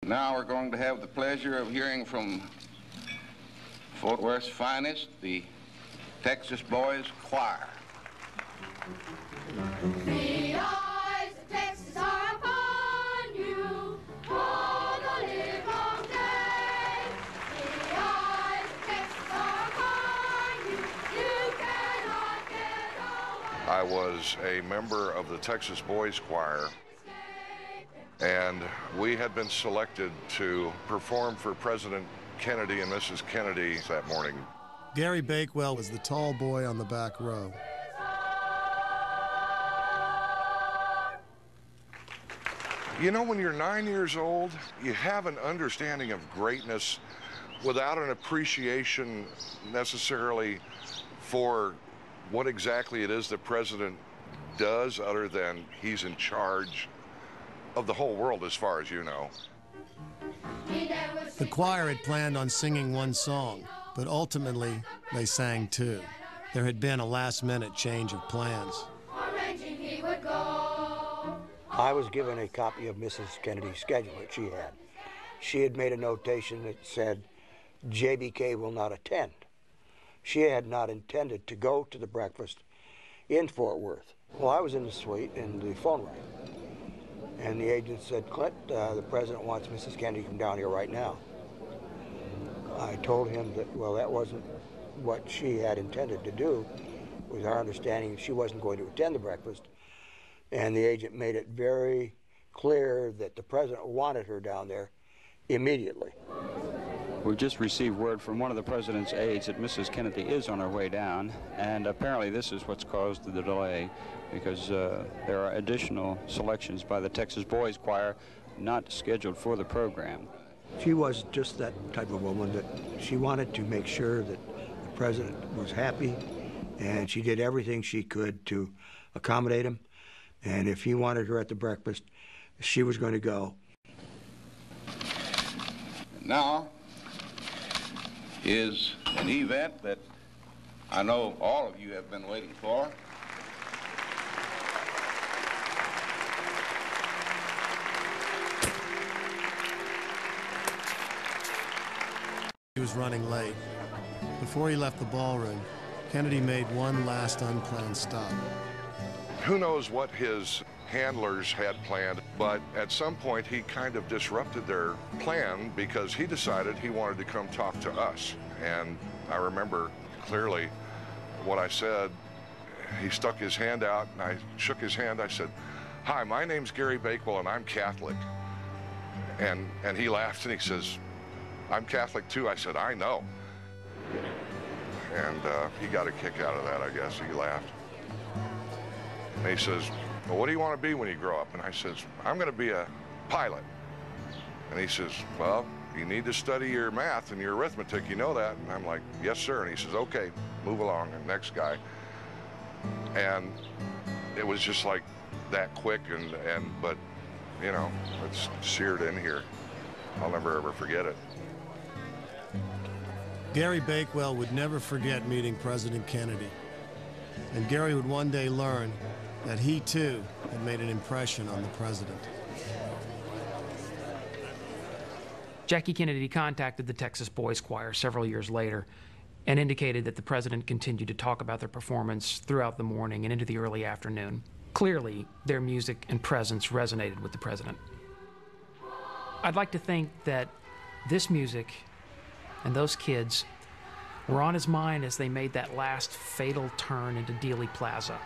Now we're going to have the pleasure of hearing from Fort Worth's finest, the Texas Boys Choir. The eyes of Texas are upon you all the livelong day. The eyes of Texas are upon you, you cannot get away. I was a member of the Texas Boys Choir, and we had been selected to perform for President Kennedy and Mrs. Kennedy that morning. Gary Bakewell was the tall boy on the back row. You know, when you're 9 years old, you have an understanding of greatness without an appreciation necessarily for what exactly it is the president does, other than he's in charge of the whole world as far as you know. The choir had planned on singing one song, but ultimately they sang two. There had been a last-minute change of plans. I was given a copy of Mrs. Kennedy's schedule that she had. She had made a notation that said, JBK will not attend. She had not intended to go to the breakfast in Fort Worth. Well, I was in the suite and the phone rang. And the agent said, Clint, the president wants Mrs. Kennedy to come down here right now. I told him that, well, that wasn't what she had intended to do. It was our understanding she wasn't going to attend the breakfast. And the agent made it very clear that the president wanted her down there immediately. We've just received word from one of the president's aides that Mrs. Kennedy is on her way down, and apparently this is what's caused the delay, because there are additional selections by the Texas Boys Choir not scheduled for the program. She was just that type of woman that she wanted to make sure that the president was happy, and she did everything she could to accommodate him. And if he wanted her at the breakfast, she was going to go. Now is an event that I know all of you have been waiting for. He was running late. Before he left the ballroom, Kennedy made one last unplanned stop. Who knows what his handlers had planned, but at some point he kind of disrupted their plan because he decided he wanted to come talk to us. And I remember clearly what I said. He stuck his hand out and I shook his hand. I said, "Hi, my name's Gary Bakewell and I'm Catholic." And he laughed and he says, "I'm Catholic too." I said, "I know." And he got a kick out of that, I guess. He laughed. And he says, "Well, what do you want to be when you grow up?" And I says, "I'm going to be a pilot." And he says, "Well, you need to study your math and your arithmetic, you know that?" And I'm like, "Yes, sir." And he says, "Okay, move along." And next guy. And it was just like that quick, but, you know, it's seared in here. I'll never, ever forget it. Gary Bakewell would never forget meeting President Kennedy. And Gary would one day learn that he, too, had made an impression on the president. Jackie Kennedy contacted the Texas Boys Choir several years later and indicated that the president continued to talk about their performance throughout the morning and into the early afternoon. Clearly, their music and presence resonated with the president. I'd like to think that this music and those kids were on his mind as they made that last fatal turn into Dealey Plaza.